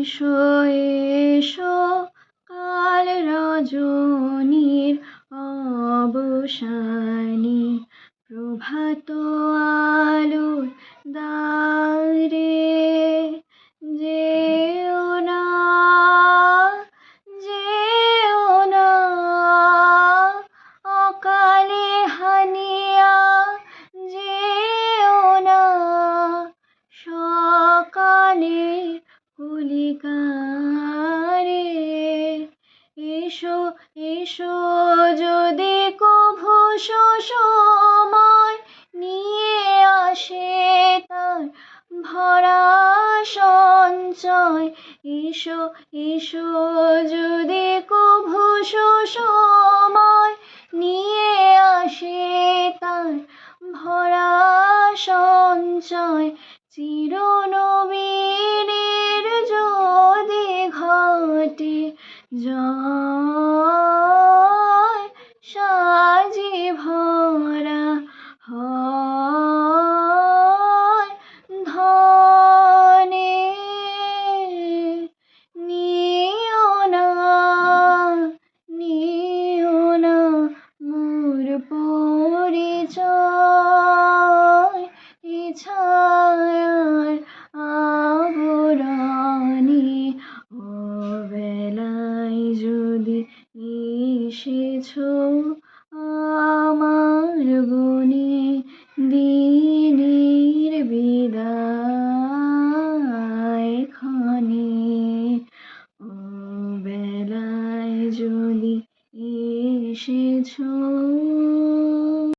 এসো এসো কাল রজনীর অবসানে প্রভাত আলোর দ্বারে যেও না যেও না অকালে হানিয়া যেও না সকালে কলিকারে। এসো এসো যদি কভু সময় নিয়ে আসে তার ভরা সঞ্চয়। এসো এসো যদি কভু সময় নিয়ে আসে তার ভরা সঞ্চয়। চিরনবীনের যদি ঘটে